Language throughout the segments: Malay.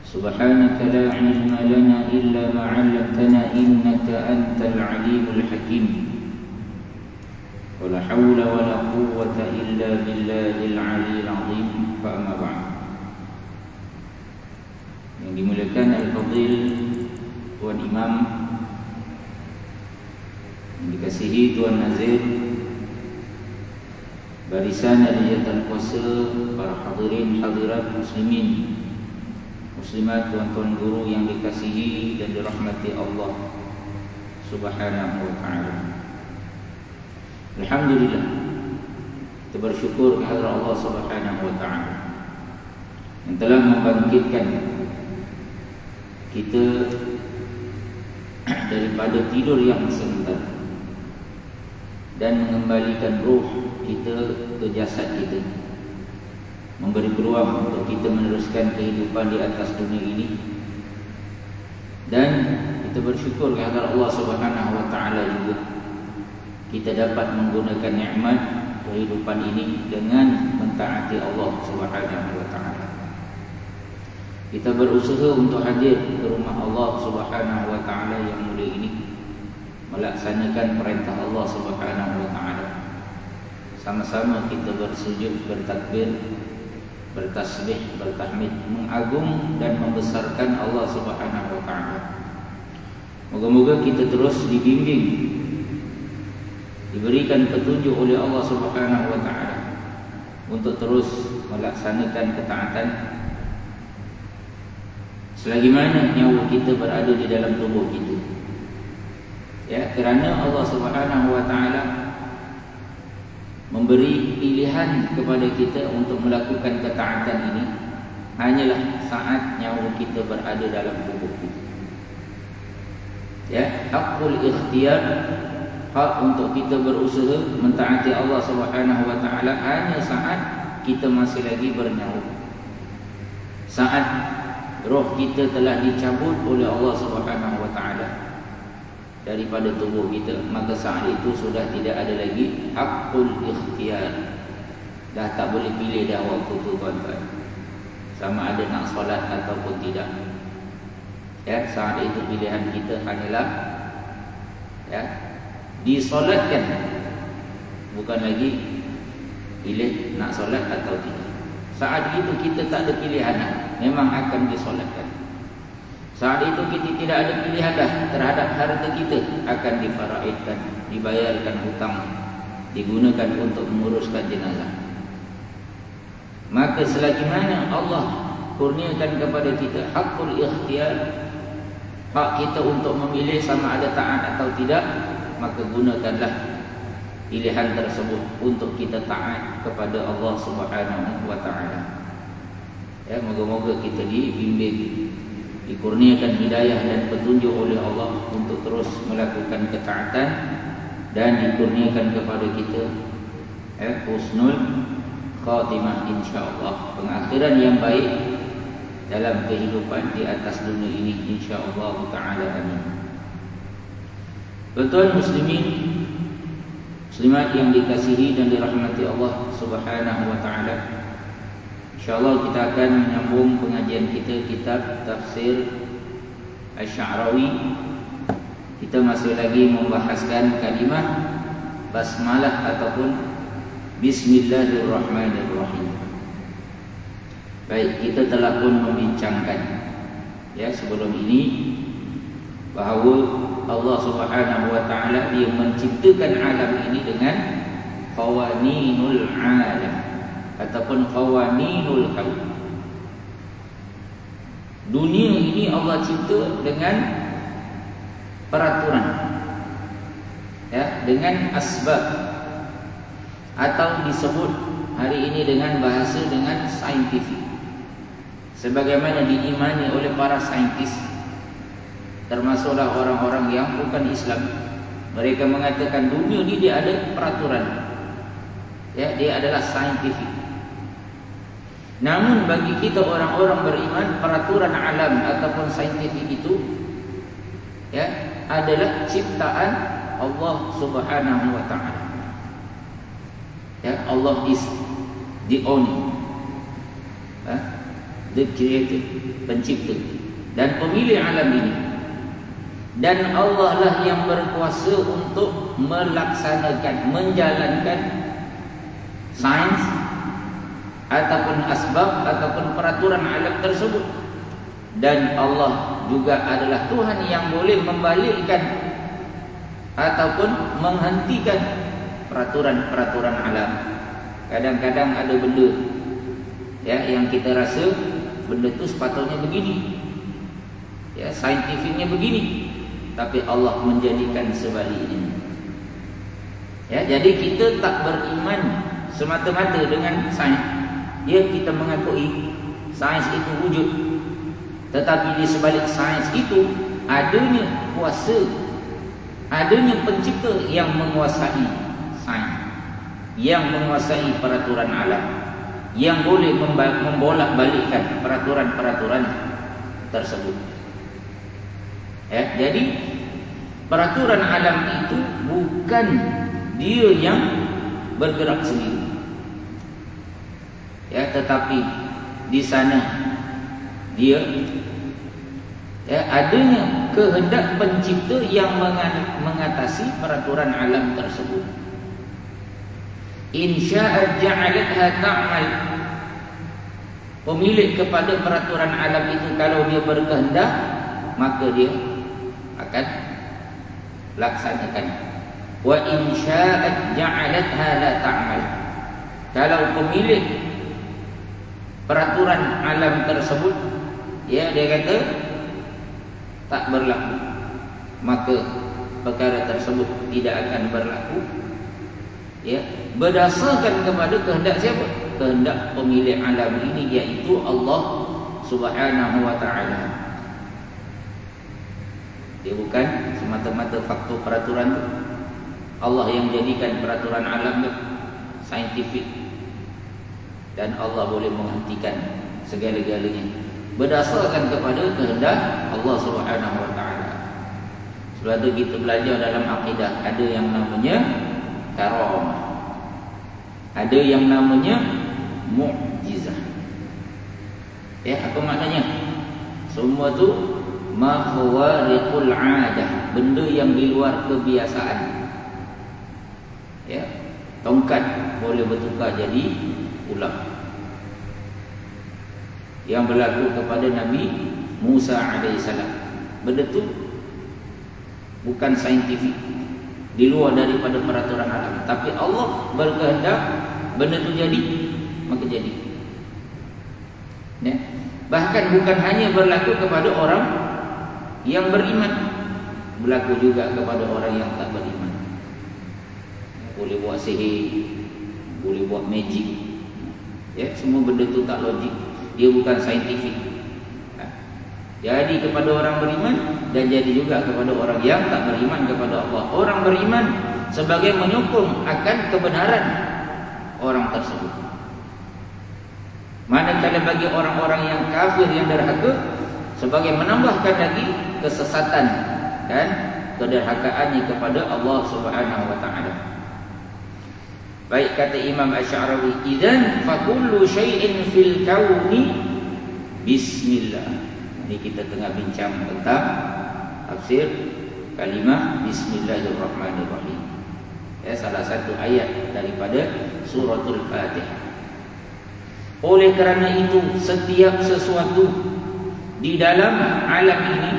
سبحانك لا علم لنا إلا ما علمتنا إنك أنت العليم الحكيم ولا حول ولا قوة إلا بالله العلي العظيم فأما بعد. Yang dimuliakan Al-Fadhil Tuan Imam, yang dikasihi Tuan Nazir, barisan Aliyatul Puasa, para hadirin hadirat muslimin muslimat, tuan-tuan guru yang dikasihi dan dirahmati Allah Subhanahu wa ta'ala. Alhamdulillah, kita bersyukur kepada Allah Subhanahu wa ta'ala yang telah membangkitkan kita daripada tidur yang sebentar dan mengembalikan ruh kita ke jasad kita, memberi peluang untuk kita meneruskan kehidupan di atas dunia ini. Dan kita bersyukur kepada Allah Subhanahu wa ta'ala juga kita dapat menggunakan nikmat kehidupan ini dengan mentaati Allah Subhanahu wa ta'ala. Kita berusaha untuk hadir ke rumah Allah Subhanahu wa ta'ala yang mulia ini, melaksanakan perintah Allah Subhanahu wa ta'ala. Sama-sama kita bersujud, bertakbir, bertasbih, bertahmid, mengagung dan membesarkan Allah Subhanahu wa ta'ala. Moga-moga kita terus dibimbing, diberikan petunjuk oleh Allah Subhanahu wa ta'ala untuk terus melaksanakan ketaatan selagi mana nyawa kita berada di dalam tubuh kita. Ya, kerana Allah Subhanahu wa ta'ala memberi pilihan kepada kita untuk melakukan ketaatan ini hanyalah saat nyawa kita berada dalam tubuh kita. Ya, hakul ikhtiyar, hak untuk kita berusaha mentaati Allah Subhanahu wa ta'ala hanya saat kita masih lagi bernyawa. Saat roh kita telah dicabut oleh Allah Subhanahu wa ta'ala daripada tubuh kita, maka saat itu sudah tidak ada lagi hakul ikhtiyar. Dah tak boleh pilih dah waktu tu, tuan-tuan, sama ada nak solat ataupun tidak. Ya, saat itu pilihan kita hanyalah ya disolatkan, bukan lagi pilih nak solat atau tidak. Saat itu kita tak ada pilihan, memang akan disolatkan. Saat itu kita tidak ada pilihan dah terhadap harta kita, akan difaraidkan, dibayarkan hutang, digunakan untuk menguruskan jenazah. Maka selagi mana Allah kurniakan kepada kita hakul ikhtiyar, hak kita untuk memilih sama ada taat atau tidak, maka gunakanlah pilihan tersebut untuk kita taat kepada Allah Subhanahu wa ta'ala. Ya, moga-moga kita dibimbing, dikurniakan hidayah dan petunjuk oleh Allah untuk terus melakukan ketaatan, dan dikurniakan kepada kita husnul khatimah, insya-Allah, pengakhiran yang baik dalam kehidupan di atas dunia ini, insya-Allah taala. Amin. Tuan-tuan muslimin muslimat yang dikasihi dan dirahmati Allah Subhanahu wa ta'ala, InsyaAllah kita akan menyambung pengajian kita kitab Tafsir Asy-Sya'rawi. Kita masih lagi membahaskan kalimah basmalah ataupun Bismillahirrahmanirrahim. Baik, kita telah pun membincangkan ya sebelum ini bahawa Allah Subhanahu wa ta'ala dia menciptakan alam ini dengan qawaninul alam ataupun qawaninul kaun. Dunia ini Allah cipta dengan peraturan, ya, dengan asbab, atau disebut hari ini dengan bahasa dengan saintifik, sebagaimana diimani oleh para saintis, termasuklah orang-orang yang bukan Islam. Mereka mengatakan dunia ini dia ada peraturan, ya, dia adalah saintifik. Namun bagi kita orang-orang beriman, peraturan alam ataupun saintifik itu ya adalah ciptaan Allah Subhanahu wa ta'ala. Ya, Allah is the only. The Creator, pencipta dan pemilik alam ini. Dan Allah lah yang berkuasa untuk melaksanakan, menjalankan sains ataupun asbab ataupun peraturan alam tersebut. Dan Allah juga adalah Tuhan yang boleh membalikkan ataupun menghentikan peraturan-peraturan alam. Kadang-kadang ada benda ya yang kita rasa benda itu sepatutnya begini, ya saintifiknya begini, tapi Allah menjadikan sebaliknya. Ya, jadi kita tak beriman semata-mata dengan sains. Ya, kita mengakui sains itu wujud, tetapi di sebalik sains itu adanya kuasa, adanya pencipta yang menguasai sains, yang menguasai peraturan alam, yang boleh membolak-balikkan peraturan-peraturan tersebut. Ya, jadi peraturan alam itu bukan dia yang bergerak sendiri. Ya, tetapi di sana dia ya, adanya kehendak pencipta yang mengatasi peraturan alam tersebut. Insya'a ja'alatha ta'mal. Pemilik kepada peraturan alam itu kalau dia berkehendak, maka dia akan laksanakan. Wa insya'a ja'alatha la ta'mal. Kalau pemilik peraturan alam tersebut, ya dia kata tak berlaku, maka perkara tersebut tidak akan berlaku. Ya, berdasarkan kepada kehendak siapa? Kehendak pemilik alam ini, yaitu Allah Subhanahu wa ta'ala. Dia bukan semata-mata faktor peraturan itu. Allah yang jadikan peraturan alam itu saintifik, dan Allah boleh menghentikan segala-galanya berdasarkan kepada kehendak Allah Subhanahu wa ta'ala. Sebab itu kita belajar dalam akidah, ada yang namanya karamah, ada yang namanya mukjizah. Ya, apa maknanya? Semua tu ma khawariqul 'adah, benda yang di luar kebiasaan. Ya, tongkat boleh bertukar jadi ular. Yang berlaku kepada Nabi Musa alaihissalam, benda tu bukan saintifik, di luar daripada peraturan alam, tapi Allah berkehendak benda tu jadi, maka jadi. Ya. Bahkan bukan hanya berlaku kepada orang yang beriman, berlaku juga kepada orang yang tak beriman. Boleh buat sihir, boleh buat magic. Ya, semua benda tu tak logik, dia bukan saintifik. Jadi kepada orang beriman, dan jadi juga kepada orang yang tak beriman kepada Allah. Orang beriman sebagai menyokong akan kebenaran orang tersebut. Manakala bagi orang-orang yang kafir, yang derhaka, sebagai menambahkan lagi kesesatan dan kederhakaannya kepada Allah Subhanahu wa ta'ala. Baik, kata Imam Asy'arawi, idzan fa kullu syai'in fil kauni bismillah. Ini kita tengah bincang tentang tafsir kalimah Bismillahirrahmanirrahim. Ya, salah satu ayat daripada suratul Fatihah. Oleh kerana itu, setiap sesuatu di dalam alam ini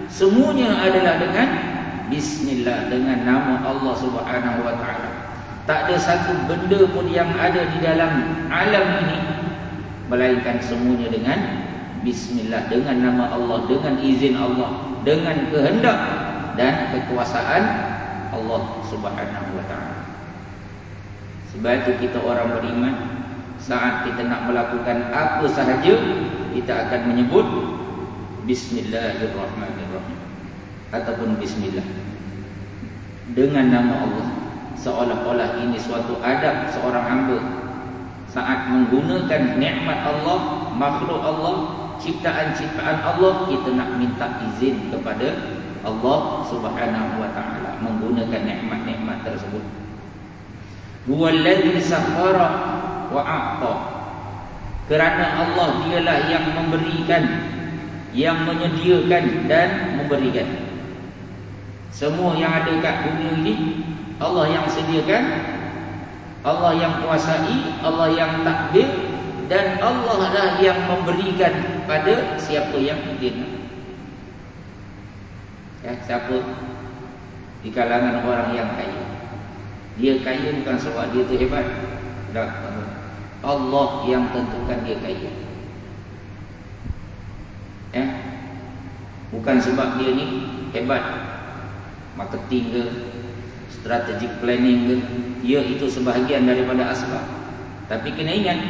semuanya adalah dengan bismillah, dengan nama Allah Subhanahu wa ta'ala. Tak ada satu benda pun yang ada di dalam alam ini melainkan semuanya dengan bismillah, dengan nama Allah, dengan izin Allah, dengan kehendak dan kekuasaan Allah Subhanahu wa ta'ala. Sebab itu kita orang beriman, saat kita nak melakukan apa sahaja, kita akan menyebut Bismillahirrahmanirrahim ataupun bismillah, dengan nama Allah, seolah-olah ini suatu adab seorang hamba saat menggunakan nikmat Allah, makhluk Allah, ciptaan-ciptaan Allah. Kita nak minta izin kepada Allah Subhanahu wa ta'ala menggunakan nikmat-nikmat tersebut. Huwallazi sakhara wa a'ta. Kerana Allah dialah yang memberikan, yang menyediakan dan memberikan. Semua yang ada kat dunia ini Allah yang sediakan, Allah yang kuasai, Allah yang takdir, dan Allah lah yang memberikan pada siapa yang dia nak. Ya, siapa di kalangan orang yang kaya, dia kaya bukan sebab dia tu hebat. Tak, Allah yang tentukan dia kaya. Ya, bukan sebab dia ni hebat marketing ke, strategic planning ke. Ya, itu sebahagian daripada asbab. Tapi kena ingat,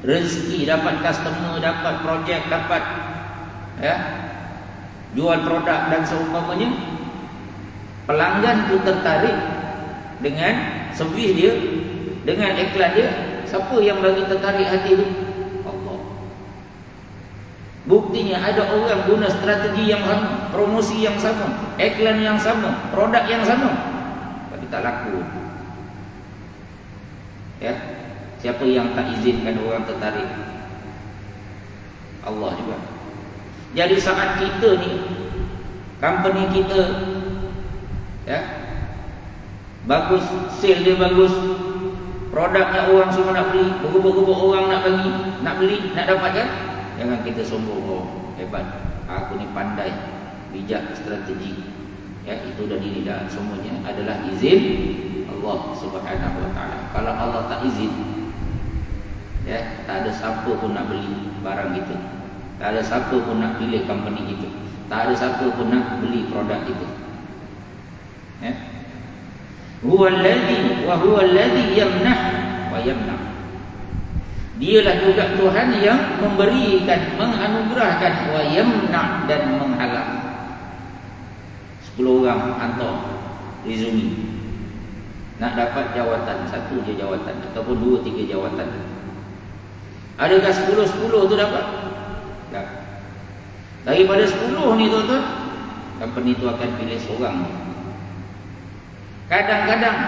rezeki, dapat customer, dapat projek, dapat jual produk dan seumpamanya, pelanggan tu tertarik dengan servis dia, dengan iklan dia. Siapa yang bagi tertarik hati tu? Allah. Buktinya ada orang guna strategi yang sama, promosi yang sama, iklan yang sama, produk yang sama, tapi tak laku. Ya, siapa yang tak izinkan orang tertarik? Allah juga. Jadi saat kita ni, company kita bagus, sale dia bagus, produknya orang semua nak beli, bergubuk-gubuk orang nak bagi, nak beli, nak dapatkan, jangan kita sombong, oh hebat, aku ni pandai, bijak, strategi. Ya, itu dan ini dah semuanya adalah izin Allah Subhanahu wa taala. Kalau Allah tak izin, ya, tak ada siapa pun nak beli barang kita. Tak ada siapa pun nak pilih company kita. Tak ada siapa pun nak beli produk kita. Ya. Huwallazi wa huwallazi yamnah wa yamnah. Dialah juga Tuhan yang memberikan, menganugerahkan, wa yamnah, dan menghalang. 10 orang hantar resume, nak dapat jawatan, satu je jawatan ataupun 2-3 jawatan. Adakah 10 tu dapat? Tak. Daripada 10 ni tuan-tuan, company tu akan pilih seorang. Kadang-kadang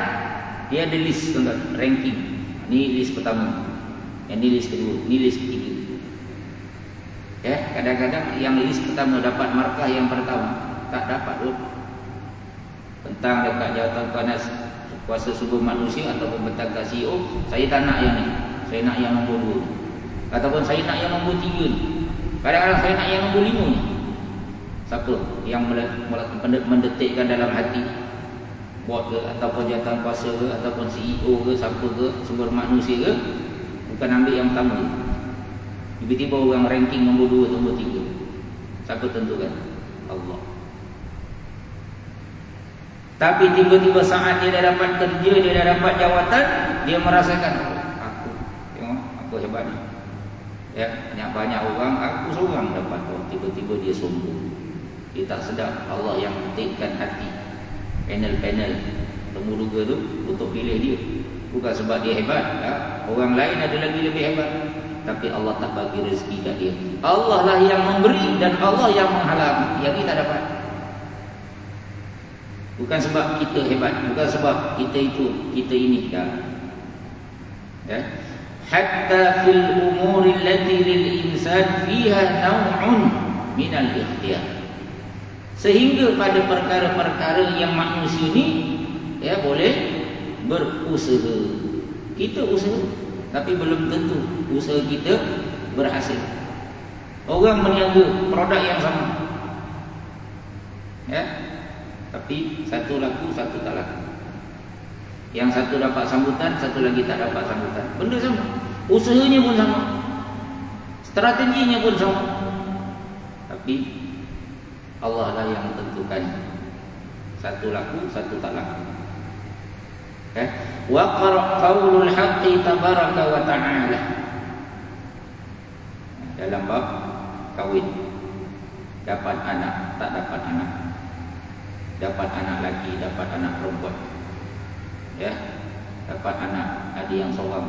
dia ada list, tuan-tuan, ranking. Ni list pertama, yang ni list kedua, ni list ketiga. Ya, kadang-kadang yang list pertama dapat markah yang pertama, tak dapat tu. Tentang dekat jawatan panas kuasa sumber manusia ataupun bentang kat CEO, saya tak nak yang ni, saya nak yang nombor 2, ataupun saya nak yang nombor 3 ni. Kadang-kadang saya nak yang nombor 5 ni. Siapa yang mendetikkan dalam hati, bot ke, ataupun jawatan kuasa ke, ataupun CEO ke, siapa ke, sumber manusia ke, bukan ambil yang pertama. Tiba-tiba orang ranking nombor 2, nombor 3. Siapa tentukan? Allah. Tapi tiba-tiba saat dia dah dapat kerja, dia dah dapat jawatan, dia merasakan, aku, tengok, aku hebat ni. Ya, banyak orang, aku seorang dapat. Oh, tiba-tiba dia sombong. Dia tak sedar Allah yang ketikkan hati, panel-panel temuduga tu untuk pilih dia. Bukan sebab dia hebat, ya. Orang lain ada lagi lebih hebat, tapi Allah tak bagi rezeki kat dia. Allah lah yang memberi dan Allah yang menghalang, yang kita dapat. Bukan sebab kita hebat, bukan sebab kita itu, kita ini dah. Ya. Hatta fil umuri allati lil insan fiha naw'un min al-ikhtiyar. Sehingga pada perkara-perkara yang manusia ni, ya, boleh berusaha. Kita usaha, tapi belum tentu usaha kita berhasil. Orang meniaga produk yang sama, ya, tapi satu laku, satu tak laku. Yang satu dapat sambutan, satu lagi tak dapat sambutan. Benda sama, usahanya pun sama, strateginya pun sama, tapi Allah lah yang tentukan. Satu laku, satu tak laku. Wa qara qaulul haqqi tabaraka wa ta'ala. Dalam bab kahwin, dapat anak, tak dapat anak, dapat anak laki, dapat anak perempuan, ya, dapat anak, ada yang seorang,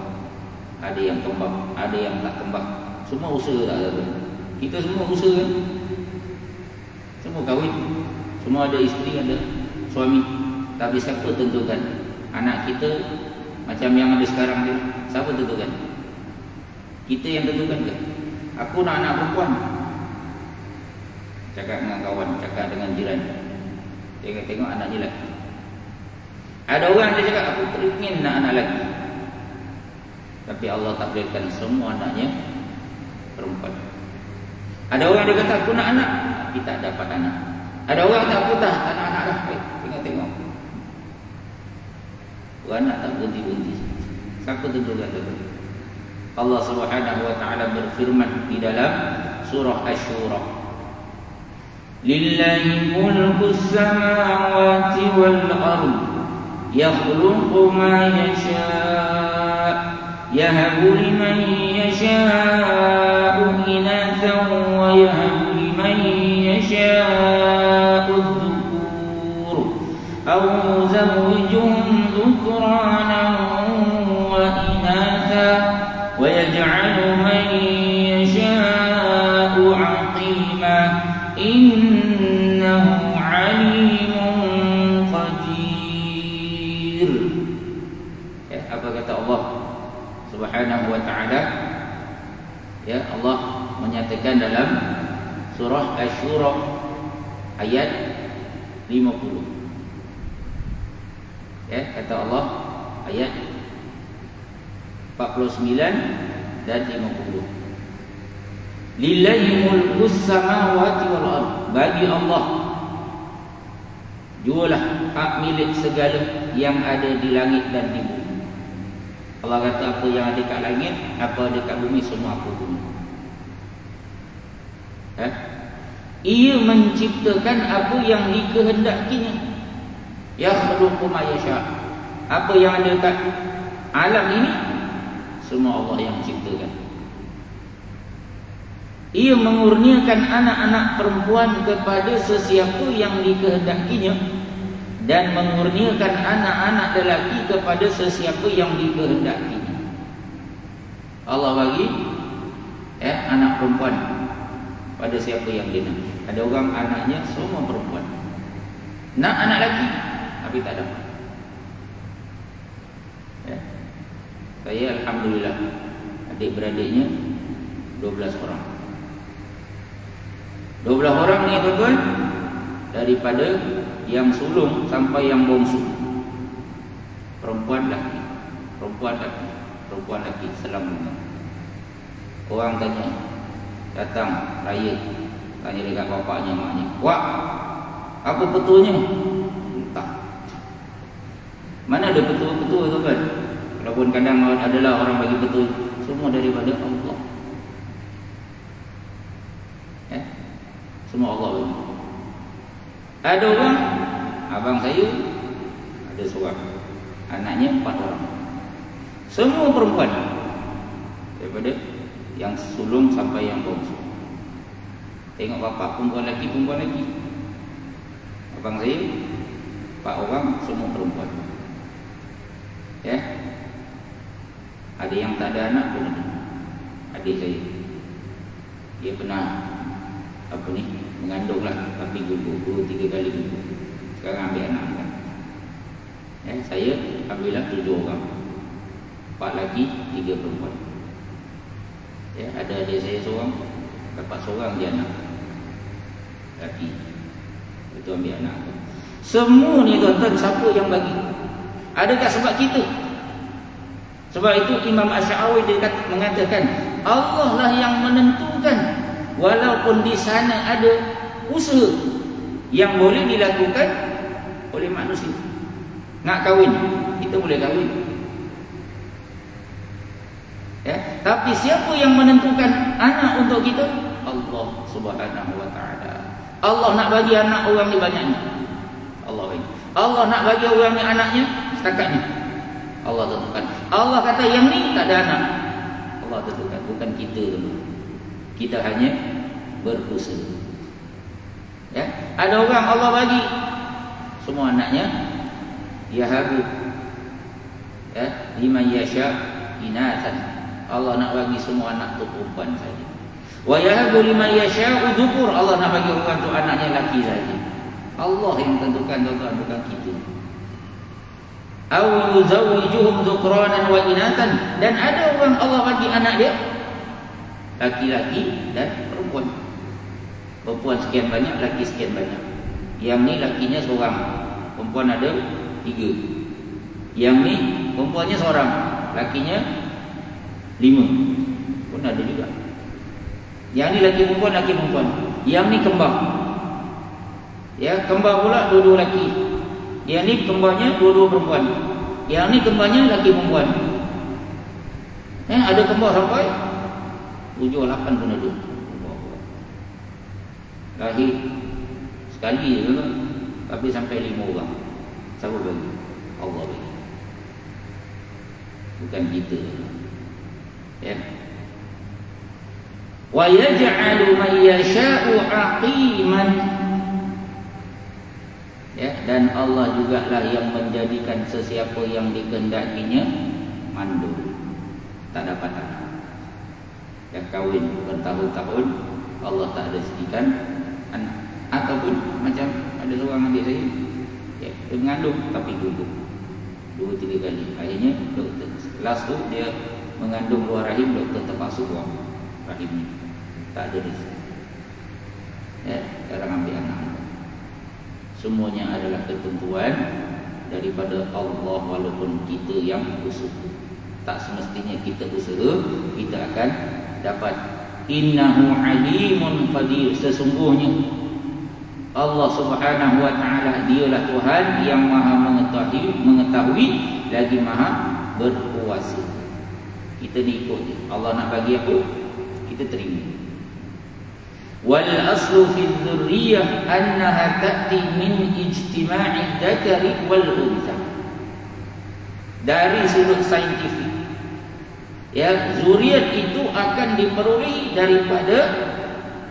ada yang kembang, ada yang tak kembang. Semua usaha tak ada. Kita semua usaha kan? Semua kahwin, semua ada isteri, ada suami. Tapi siapa tentukan anak kita macam yang ada sekarang ni? Siapa tentukan? Kita yang tentukan ke? Aku nak anak perempuan. Cakap dengan kawan, cakap dengan jiran. Tengok anaknya lelaki. Ada orang dia cakap aku teringin nak anak lelaki. Tapi Allah takdirkan semua anaknya perempuan. Ada orang dia kata aku nak anak, tapi tak dapat anak. Ada orang tak aku tak nak anak dah. Tengok. Anak tak berhenti-henti. Siapa tentukan tu? Allah Subhanahu wa taala berfirman di dalam surah Asy-Syura. Lillahi mulkus samawati wal ardh yakhluqu ma yasha' yahabu liman yasha'u inathan wa yahabu liman yasha'u adh-dhukur aw yuzawwijuhum dhukranan wa inathan wa yaj'alu man yasha'u 'aqima innahu 'alimun qadir. Ya, apa kata Allah Subhanahu wa ta'ala? Ya, Allah menyatakan dalam surah Asy-Syura ayat 50. Ya, kata Allah ayat 49 dan 50. Lillahi mulkus samawati wal ardh. Bagi Allah jualah hak milik segala yang ada di langit dan di bumi. Allah kata apa yang ada kat langit, apa ada kat bumi, semua aku punya. Ia menciptakan apa yang dikehendakinya. Yakhluqu ma yasha'. Apa yang ada kat alam ini semua Allah yang menciptakan. Ia mengurniakan anak-anak perempuan kepada sesiapa yang dikehendakinya dan mengurniakan anak-anak lelaki kepada sesiapa yang dikehendakinya. Allah bagi anak perempuan pada siapa yang dia nak. Ada orang anaknya semua perempuan, nak anak lelaki tapi tak dapat. Saya alhamdulillah adik-beradiknya 12 orang. 12 orang ni tuan-tuan, daripada yang sulung sampai yang bongsu, perempuan lelaki, perempuan lelaki, perempuan lelaki, selama. Orang tanya, datang raya, tanya dekat bapaknya, maknya, "Wak, apa betulnya?" Entah. Mana ada betul-betul tuan-tuan? Walaupun kadang adalah orang bagi betul, semua daripada Allah. Semua Allah bagi. Ada orang, abang saya ada seorang, anaknya 4 orang, semua perempuan, daripada yang sulung sampai yang bongsu. Tengok bapak, perempuan lelaki, perempuan lelaki. Abang saya 4 orang, semua perempuan. Ya, ada yang tak ada anak pun ada. Adik saya, dia pernah mengandung lah, tapi gugur 3 kali gugur. Sekarang ambil anak kan. Ya, saya alhamdulillah 7 orang, 4 lelaki, 3 perempuan. Ya, ada adik saya seorang, dapat seorang dia anak lelaki, itu ambil anak. Semua ni tuan-tuan, siapa yang bagi? Adakah sebab kita? Sebab itu Imam Asy'ari dia mengatakan Allah lah yang menentukan. Walaupun di sana ada usaha yang boleh dilakukan oleh manusia. Nak kahwin, kita boleh kahwin. Ya, tapi siapa yang menentukan anak untuk kita? Allah Subhanahu wa taala. Allah nak bagi anak orang ni banyaknya, Allah bagi. Allah nak bagi orang ni anaknya setakatnya, Allah tentukan. Allah kata yang ni tak ada anak, Allah tentukan, bukan kita dulu. Kita hanya berusaha. Ya, ada orang Allah bagi semua anaknya, yahabu, ya, liman yasha inatan. Allah nak bagi semua anak tu perempuan saja. Wa yahabu liman yasha dhukur. Allah nak bagi orang tu anaknya laki saja. Allah yang tentukan, tuan-tuan, bukan kita. Aw yuzawwijuhum dhukranan wa inatan. Dan ada orang Allah bagi anak dia laki-laki dan perempuan. Perempuan sekian banyak, laki sekian banyak. Yang ni lakinya seorang, perempuan ada 3. Yang ni perempuannya seorang, lakinya 5. Pun ada juga. Yang ni laki perempuan. Yang ni kembar. Ya, kembar pula dua-dua laki. Yang ni kembarnya dua-dua perempuan. Yang ni kembarnya laki perempuan. Ada kembar sampai 7, 8 pun ada. Lahir sekali je tu, tapi sampai 5 orang. Siapa bagi? Allah bagi. Bukan kita. Ya. Wa yaj'alu man yasha'u 'aqiman. Ya, dan Allah jugalah yang menjadikan sesiapa yang dikehendakinya mandul, tak dapat anak. Yang kahwin bertahun-tahun Allah tak rezekikan anak. Ataupun macam ada seorang adik saya, ya, dia mengandung tapi gugur 2-3 kali. Akhirnya doktor last tu dia mengandung luar rahim, doktor terpaksa buang rahimnya. Tak ada rezeki. Ya, sekarang ambil anak. Semuanya adalah ketentuan daripada Allah, walaupun kita yang usaha. Tak semestinya kita usaha kita akan dapat. Innahu alimun qadir. Sesungguhnya Allah Subhanahu wa taala dialah Tuhan yang Maha mengetahui lagi Maha berkuasa. Kita ni ikut je. Allah nak bagi apa, kita terima. Wal aslu fi dzurriyyah annaha ta'ti min ijtima'i dzakari wal untha. Dari sudut saintifik, ya, zuriat itu akan diperoleh daripada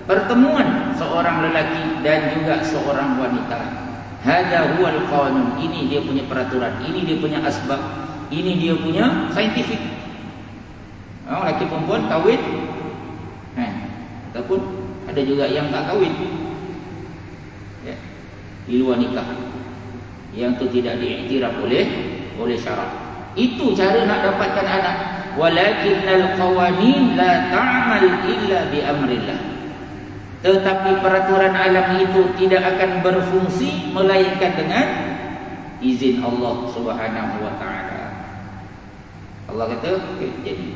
pertemuan seorang lelaki dan juga seorang wanita. Hadza huwal qanun. Ini dia punya peraturan, ini dia punya asbab, ini dia punya saintifik. Lelaki perempuan kahwin, ataupun ada juga yang tak kahwin, ya, di luar nikah, yang itu tidak diiktiraf oleh syarak. Itu cara nak dapatkan anak. Walakinnal qawanin la ta'mal illa bi amrillah. Tetapi peraturan alam itu tidak akan berfungsi melainkan dengan izin Allah Subhanahu wa taala. Allah kata, jadi.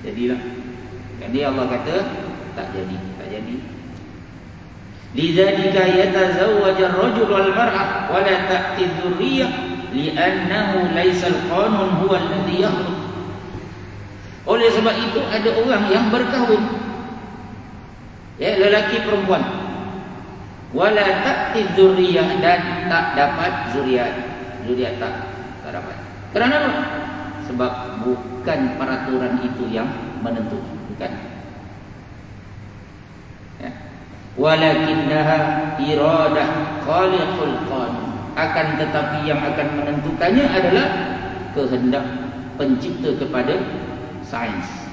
Jadilah. Jadi Allah kata tak jadi. Lidzalika yatazawwaj ar-rajul wal mar'ah wa la ta'ti dzurriyyah li'annahu laisa al-qanun huwa alladhi yakhluq. Oleh sebab itu ada orang yang berkahwin, ya, lelaki perempuan, wala ta'ti dzurriyyah, dan tak dapat zuriat tak dapat. Kerana apa? Sebab bukan peraturan itu yang menentukan, bukan. Ya. Walakinnaha iradah khaliqul qanun. Akan tetapi yang akan menentukannya adalah kehendak pencipta kepada sains,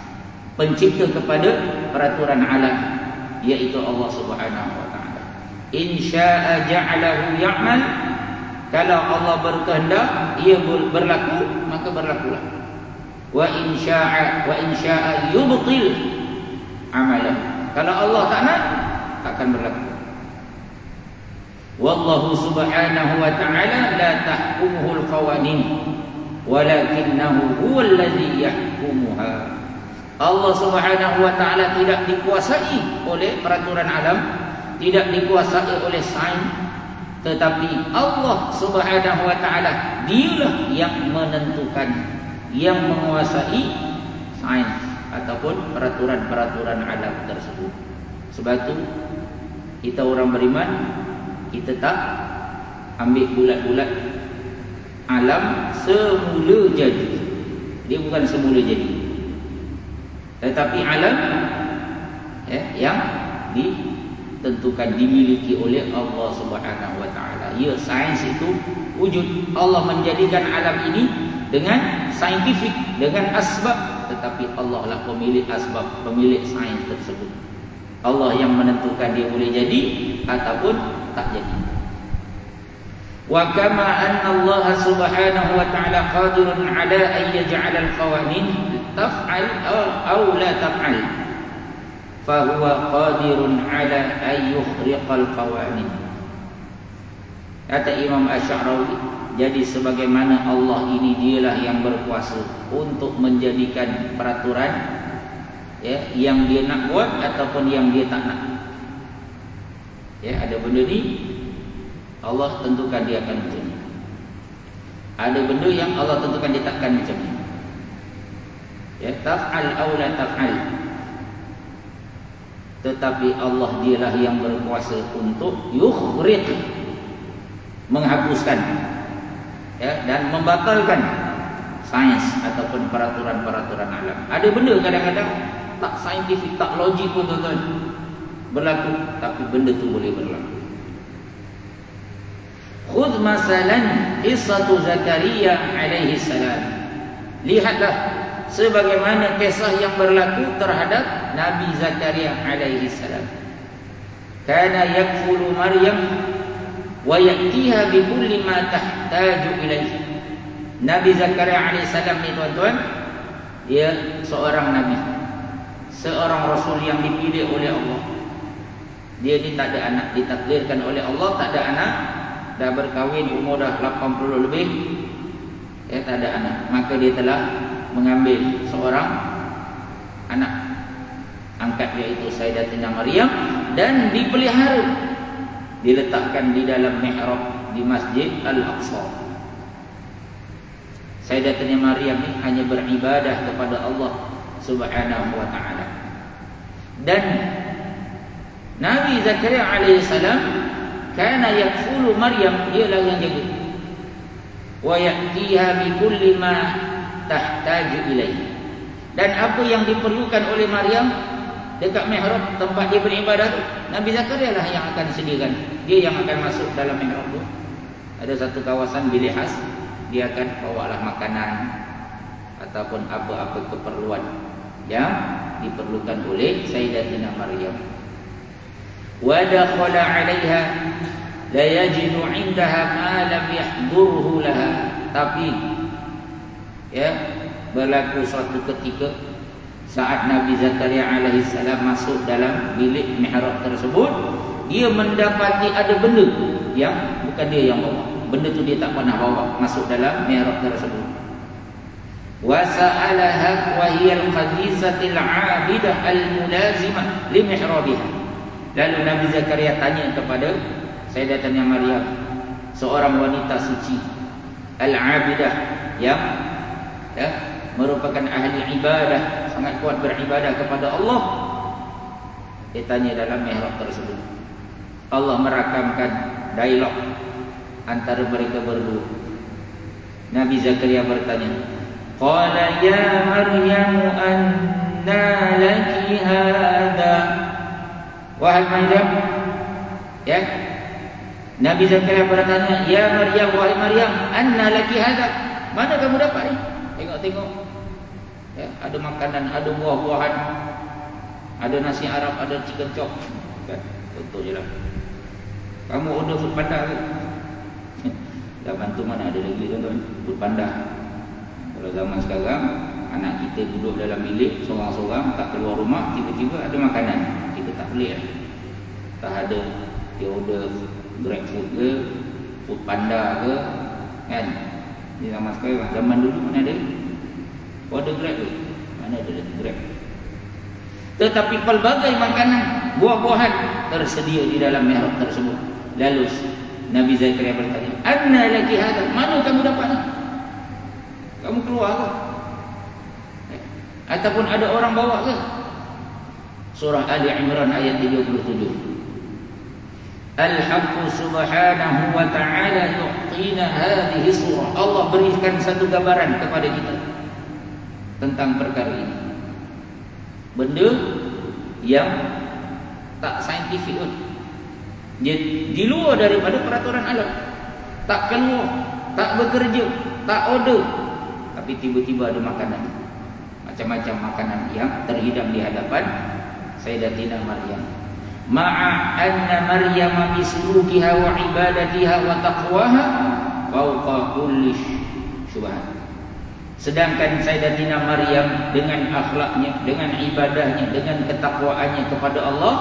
pencipta kepada peraturan alam, yaitu Allah Subhanahu wa taala. In syaa'a ja'alahu ya'mal. Kalau Allah berkehendak ia berlaku, maka berlakulah. Wa in syaa'a yubtil amalan. Kalau Allah tak nak, akan berlaku. Wallahu subhanahu wa ta'ala la tahkumuhul qawanin walakinnahu huwal ladzi yahkumuha. Allah Subhanahu wa taala tidak dikuasai oleh peraturan alam, tidak dikuasai oleh sains, tetapi Allah Subhanahu wa taala dialah yang menentukan, yang menguasai sains ataupun peraturan-peraturan alam tersebut. Sebab itu kita orang beriman, kita tak ambil bulat-bulat alam semula jadi. Dia bukan semula jadi, tetapi alam, ya, yang ditentukan, dimiliki oleh Allah Subhanahu wa taala. Ya, sains itu wujud. Allah menjadikan alam ini dengan saintifik, dengan asbab, tetapi Allah lah pemilik asbab, pemilik sains tersebut. Allah yang menentukan dia boleh jadi ataupun tak jadi. Wa kama anna Allah Subhanahu wa ta'ala qadirun ala an yaj'ala al-qawanin taf'al aw la taf'al. fahuwa qadirun ala an yukhriqal qawanin. Kata Imam Asy'arawi, jadi sebagaimana Allah ini dialah yang berkuasa untuk menjadikan peraturan, ya, yang dia nak buat ataupun yang dia tak nak. Ya, ada benda ni Allah tentukan dia akan macam ni. Ada benda yang Allah tentukan dia takkan macam ni. Ya, taf'al aw la taf'al. Tetapi Allah dialah yang berkuasa untuk yukhriq, menghapuskan, ya, dan membatalkan sains ataupun peraturan-peraturan alam. Ada benda kadang-kadang tak saintifik, tak logik pun tuan-tuan berlaku, tapi benda tu boleh berlaku. Khudh masalan qissatu Zakaria alaihi salam. Lihatlah sebagaimana kisah yang berlaku terhadap Nabi Zakaria alaihi salam. Kana yakfulu Maryam wa ya'tiha bi kulli ma tahtaju ilaihi. Nabi Zakaria alaihi salam ni tuan-tuan, dia seorang nabi, seorang rasul yang dipilih oleh Allah. Dia ni tak ada anak, ditakdirkan oleh Allah tak ada anak, dah berkahwin, umur dah 80 lebih, ya, tak ada anak. Maka dia telah mengambil seorang anak angkat, iaitu Sayyidatina Maryam, dan dipelihara, diletakkan di dalam mihrab di Masjid Al-Aqsa. Sayyidatina Maryam ni hanya beribadah kepada Allah Subhanahu wa ta'ala. Dan Nabi Zakaria alaihi salam kana yakfulu Maryam, dialah yang jaga, wa ya'tiha bi kulli ma tahtaju ilaihi. Dan apa yang diperlukan oleh Maryam dekat mihrab tempat dia beribadah tu, Nabi Zakaria lah yang akan sediakan. Dia yang akan masuk dalam mihrab tu. Ada satu kawasan bilik khas, dia akan bawalah makanan ataupun apa-apa keperluan yang diperlukan oleh Sayyidatina Maryam. Wa dakhala 'alaiha la yajidu 'indaha ma lam yahdurhu laha. Tapi ya, berlaku suatu ketika saat Nabi Zakaria alaihi salam masuk dalam bilik mihrab tersebut, dia mendapati ada benda yang bukan dia yang bawa. Benda tu dia tak pernah bawa masuk dalam mihrab tersebut. Wa sa'alaha wa hiya al-qadisatil 'abidah al-mulazimah li mihrabiha. Lalu Nabi Zakaria tanya kepada Sayyidatina Maryam, seorang wanita suci, al-'abidah, yang ya, merupakan ahli ibadah, sangat kuat beribadah kepada Allah. Dia tanya dalam mihrab tersebut. Allah merakamkan dialog antara mereka berdua. Nabi Zakaria bertanya, qala ya Maryam anna laki hadha. Wahai Maryam, ya, Nabi Zakaria bertanya, ya Maryam, wahai Maryam, anna laki hadha, mana kamu dapat ni? Tengok-tengok, ya, ada makanan, ada buah-buahan, ada nasi Arab, ada chicken chop, kan? Contoh je lah. Kamu order food panda ke? Zaman tu mana ada lagi tuan-tuan, food panda. Kalau zaman sekarang, anak kita duduk dalam bilik seorang-seorang, tak keluar rumah, tiba-tiba ada makanan. Kita tak boleh lah. Tak ada, dia order Grab food ke, food panda ke, kan? Di zaman sekarang, zaman dulu mana ada? Order Grab ke? Mana ada lagi Grab? Tetapi pelbagai makanan, buah-buahan tersedia di dalam mihrab tersebut. Lalu Nabi Zakaria bertanya, anna laki hadha, mana kamu dapat ni? Kamu keluar ke? Ataupun ada orang bawa ke? Surah Ali Imran ayat 37. Al-Haqqu subhanahu wa ta'ala yu'tina hadhihi surah. Allah berikan satu gambaran kepada kita tentang perkara ini. Benda yang tak saintifik pun, dia di luar daripada peraturan alam, tak keluar, tak bekerja, tak order, tapi tiba-tiba ada makanan, macam-macam makanan yang terhidang di hadapan Sayyidatina Maryam. Ma'a anna Maryam bisulukiha wa ibadatiha wa taqwaha fawqa kulli syubhat. Sedangkan Sayyidatina Maryam dengan akhlaknya, dengan ibadahnya, dengan ketakwaannya kepada Allah,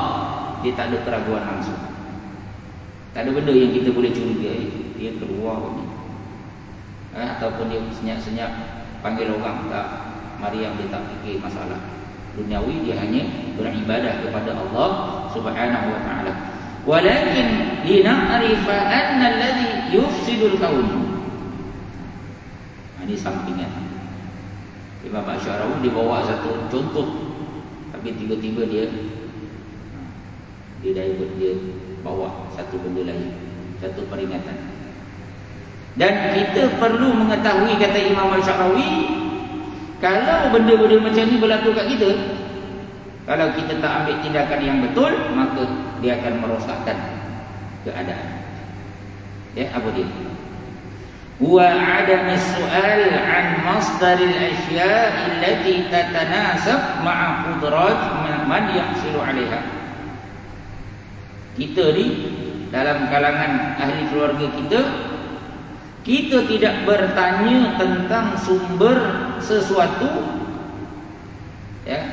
dia tak ada keraguan langsung. Tak ada benda yang kita boleh curiga. Dia keluar ni, ataupun dia senyap-senyap panggil orang. Tak, Maryam dia tak fikir masalah duniawi, dia hanya beribadah kepada Allah Subhanahu wa taala. Walakin lina'rifa anna alladhi yufsidul kaun. Ini sampingan. Imam Asy'arawi dibawa satu contoh, tapi tiba-tiba dia bawa satu benda lain, satu peringatan. Dan kita perlu mengetahui, kata Imam Asy'arawi, kalau benda-benda macam ni berlaku kat kita, kalau kita tak ambil tindakan yang betul, maka dia akan merosakkan keadaan. Ya, apa dia? Wa 'adam as-su'al 'an masdaril asya'i allati tatanasab ma'a qudrat man yahsilu 'alaiha. Kita ni dalam kalangan ahli keluarga kita tidak bertanya tentang sumber sesuatu, ya,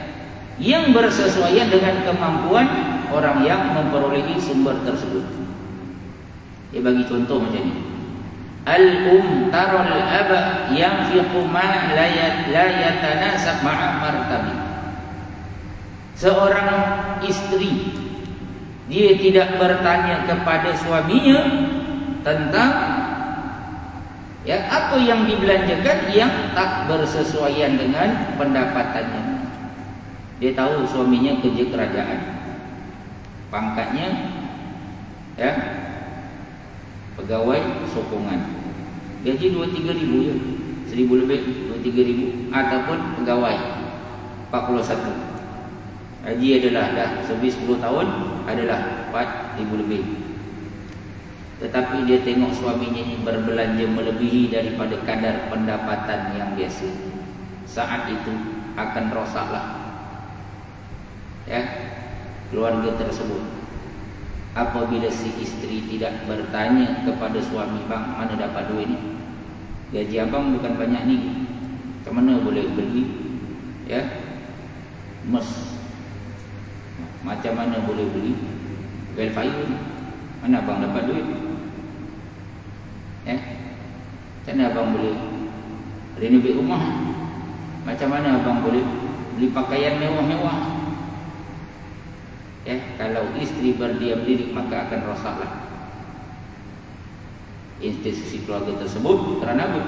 yang bersesuaian dengan kemampuan orang yang memperolehi sumber tersebut. Dia bagi contoh macam ni. Al-um taral aba yanfiqu ma la yatanasab ma'a martabi. Seorang isteri, dia tidak bertanya kepada suaminya tentang, ya, apa yang dibelanjakan yang tak bersesuaian dengan pendapatannya. Dia tahu suaminya kerja kerajaan, pangkatnya, ya, pegawai sokongan, gaji 2-3 ribu je, 1,000 lebih, 2-3 ribu, ataupun pegawai 41. Haji adalah dah servis 10 tahun, adalah 4,000 lebih. Tetapi dia tengok suaminya ini berbelanja melebihi daripada kadar pendapatan yang biasa. Saat itu akan rosaklah, ya, keluarga tersebut. Apabila si isteri tidak bertanya kepada suami, bang, mana dapat duit ni? Gaji abang bukan banyak ni, macam mana boleh beli, ya, emas? Macam mana boleh beli welfare ni? Mana abang dapat duit? Macam mana abang boleh renovate rumah? Macam mana abang boleh beli pakaian mewah-mewah? Kalau isteri berdiam diri, maka akan rosaklah institusi keluarga tersebut. Kerana apa?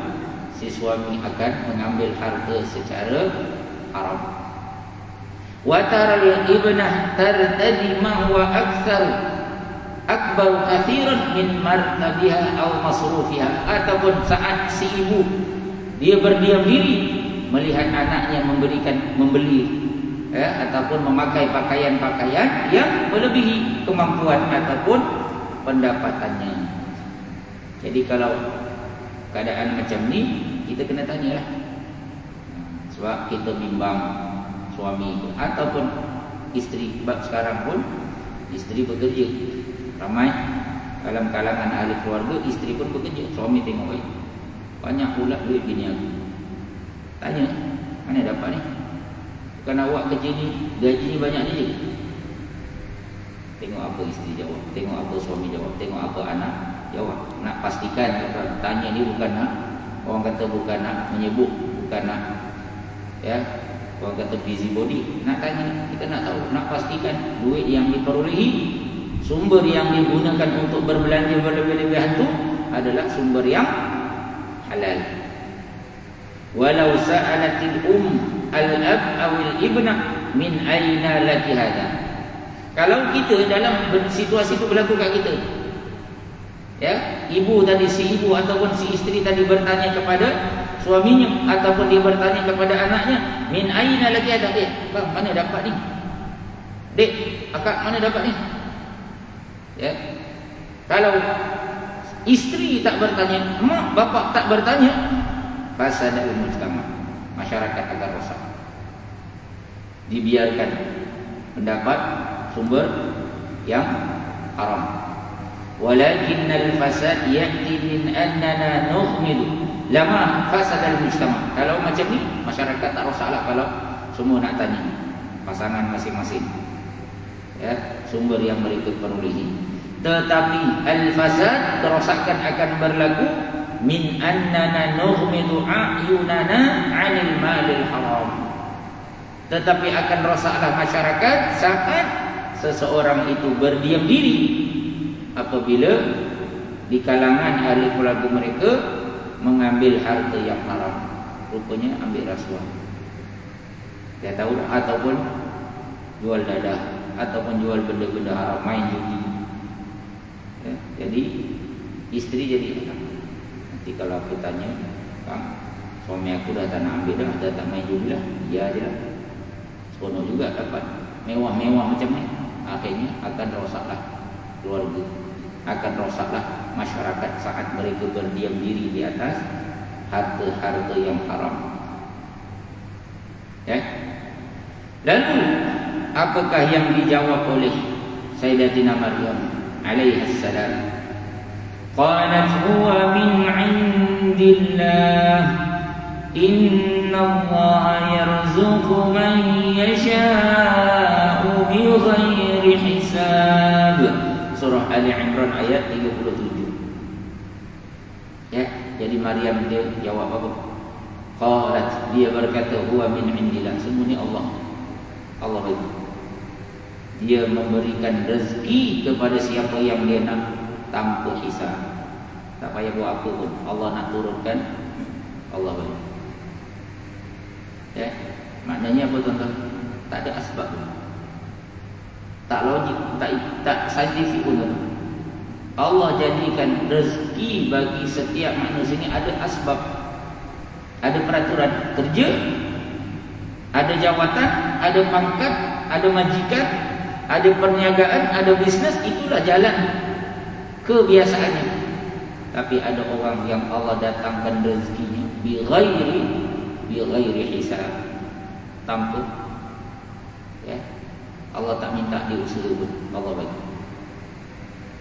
Si suami akan mengambil harta secara haram. Wa taral ibnah tartadi ma huwa akbar kathiran min martabiha aw masrufiha. Ataupun saat si ibu dia berdiam diri melihat anaknya membeli, ataupun memakai pakaian-pakaian yang melebihi kemampuan ataupun pendapatannya. Jadi kalau keadaan macam ni, kita kena tanyalah. Sebab kita bimbang suami itu ataupun isteri. Sebab sekarang pun isteri bekerja. Ramai dalam kalangan ahli keluarga, isteri pun bekerja. Suami tengok, banyak pula duit bini aku. Tanya, mana dapat ni? Bukan awak kerja ni, gaji ni banyak ni je. Tengok apa isteri jawab, tengok apa suami jawab, tengok apa anak jawab. Nak pastikan, tanya ni bukan nak, orang kata bukan nak menyebut, bukan nak, ya, orang kata busybody. Nak tanya, kita nak tahu, nak pastikan duit yang diperolehi, sumber yang digunakan untuk berbelanja berlebih-lebihan itu adalah sumber yang halal. Walau sa'alatil al-ab awil ibna min aina laki hadha. Kalau kita dalam situasi itu berlaku kat kita, ya, ibu tadi, si ibu ataupun si isteri tadi bertanya kepada suaminya ataupun dia bertanya kepada anaknya, min aina laki hadha, bang, mana dapat ni? Dek, akak, mana dapat ni? Ya. Kalau isteri tak bertanya, mak bapak tak bertanya, fasadul mujtama, masyarakat akan rosak. Dibiarkan mendapat sumber yang haram. Walakinnal fasad ya'ti min annana nughmidu lama fasadal mujtama. Kalau macam ni, masyarakat tak rosaklah kalau semua nak tanya pasangan masing-masing, ya, sumber yang mereka perolehi. Tetapi al-fasad, kerosakan akan berlaku min annana nughmidu a'yunana 'anil malil haram. Tetapi akan rosaklah masyarakat saat seseorang itu berdiam diri apabila di kalangan ahli keluarga mereka mengambil harta yang haram, rupanya ambil rasuah, dia tahu, ataupun jual dadah, ataupun jual benda-benda haram, main judi, ya, jadi isteri jadi nanti kalau aku tanya, Kang, suami aku dah tak nak ambil dah tak main judi lah, ya je lah, seronok juga dapat mewah-mewah macam ni, akhirnya akan rosaklah keluarga, akan rosaklah masyarakat saat mereka berdiam diri di atas harta-harta yang haram. Ya. Lalu apakah yang dijawab oleh Sayyidatina Maryam alaihi salam? Qalat huwa min 'indillah innallaha yarzuqu man yasha'u bighairi hisab. Surah Ali Imran ayat 37. Ya, jadi Maryam dia jawab apa? Qalat, dia berkata huwa min indillah, semuanya Allah bagi. Dia memberikan rezeki kepada siapa yang dia nak tanpa hisab. Tak payah buat apa pun, Allah nak turunkan, Allah bagi. Ya, maknanya apa tuan-tuan? Tak ada asbab. Tak logik, tak saintifik pun. Allah jadikan rezeki bagi setiap manusia ini ada asbab, ada peraturan kerja, ada jawatan, ada pangkat, ada majikan, ada perniagaan, ada bisnes. Itulah jalan kebiasaannya. Tapi ada orang yang Allah datangkan rezekinya bi ghairi hisab, tanpa, ya, Allah tak minta dia usaha pun, Allah bagi.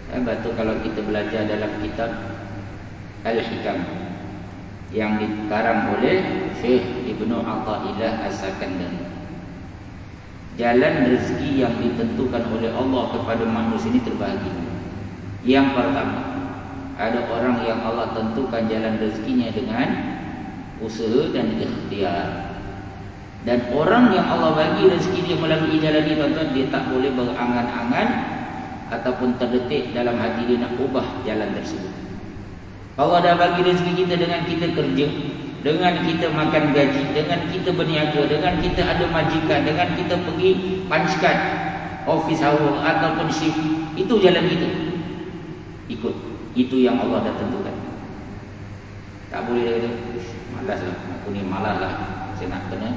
Betul kalau kita belajar dalam kitab Al-Hikam yang dikarang oleh Syekh Ibnu Athaillah As-Sakandari. Jalan rezeki yang ditentukan oleh Allah kepada manusia ini terbahagi. Yang pertama, ada orang yang Allah tentukan jalan rezekinya dengan usaha dan ikhtiar. Dan orang yang Allah bagi rezeki dia melalui jalan ini, tuan-tuan, dia tak boleh berangan-angan ataupun terdetik dalam hati dia nak ubah jalan tersebut. Allah dah bagi rezeki kita dengan kita kerja, dengan kita makan gaji, dengan kita berniaga, dengan kita ada majikan, dengan kita pergi punchkan office hour ataupun shift. Itu jalan kita, ikut. Itu yang Allah dah tentukan. Tak boleh dia kata, malas lah, aku ni malas lah, saya nak kena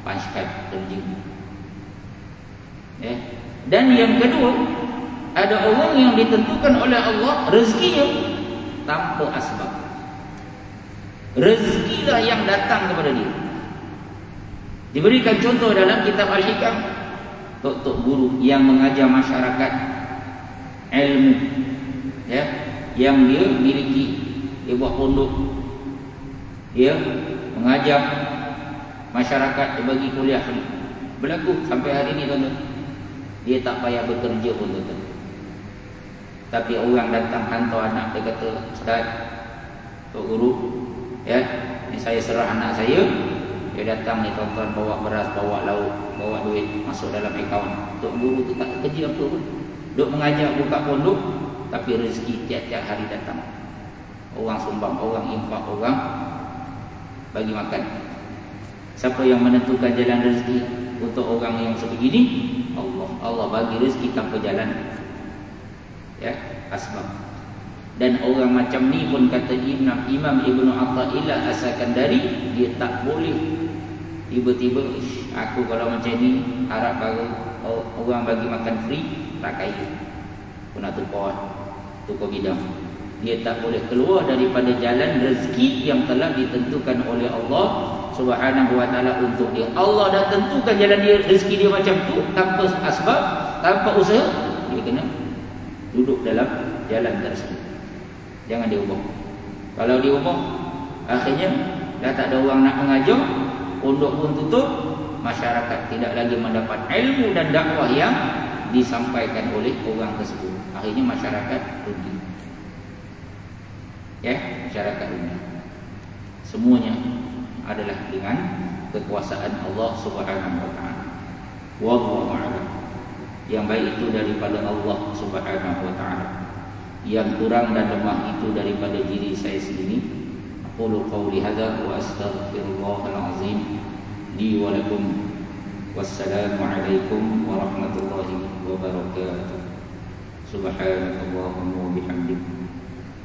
punchkan kerja. Ya. Dan yang kedua, ada orang yang ditentukan oleh Allah rezekinya tanpa asbab. Rezekilah yang datang kepada dia. Diberikan contoh dalam kitab Al-Hikam, tok-tok guru yang mengajar masyarakat ilmu, ya, yang dia miliki, dia buat pondok, dia mengajar masyarakat, dia bagi kuliah free. Berlaku sampai hari ini, tuan-tuan. Dia tak payah bekerja pun, tuan-tuan. Tapi orang datang hantar anak, dia kata, Ustaz, Tok Guru, ya, ni saya serah anak saya. Dia datang ni, tuan-tuan, bawa beras, bawa lauk, bawa duit, masuk dalam akaun. Tok Guru tu tak kerja apa pun, duk mengajar, buka pondok, tapi rezeki tiap-tiap hari datang. Orang sumbang, orang infak, orang bagi makan. Siapa yang menentukan jalan rezeki untuk orang yang sebegini? Allah. Allah bagi rezeki tanpa jalan, ya, asbab. Dan orang macam ni pun kata Imam Ibnu Athaillah As-Sakandari, dia tak boleh tiba-tiba, aku kalau macam ni harap kalau orang bagi makan free, tak kaya, aku nak tukar bidang. Dia tak boleh keluar daripada jalan rezeki yang telah ditentukan oleh Allah Subhanahu wa ta'ala untuk dia. Allah dah tentukan jalan dia, rezeki dia macam tu, tanpa asbab, tanpa usaha, dia kena duduk dalam jalan tersebut. Jangan diubah. Kalau diubah, akhirnya dah tak ada orang nak mengajar, pondok pun tutup, masyarakat tidak lagi mendapat ilmu dan dakwah yang disampaikan oleh orang tersebut. Akhirnya masyarakat rugi. Ya, masyarakat rugi. Semuanya adalah dengan kekuasaan Allah Subhanahu wa taala. Wallahu a'lam. Yang baik itu daripada Allah Subhanahu wa taala. Yang kurang dan lemah itu daripada diri saya sendiri. Aqulu qawli hadza wa astaghfirullahal azim li wa lakum. Wassalamualaikum warahmatullahi wabarakatuh. Subhanakallahumma wa bihamdika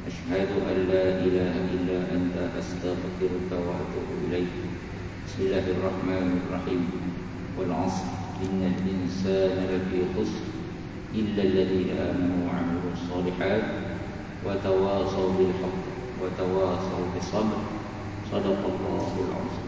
asyhadu an la ilaha illa anta astaghfiruka wa atubu ilaik. Bismillahirrahmanirrahim. Wal 'asr innal insana lafi khusr illa alladhina amanu wa 'amilus shalihat wa tawassaw bil haqq wa tawassaw bis sabr. Shadaqallahul 'azim.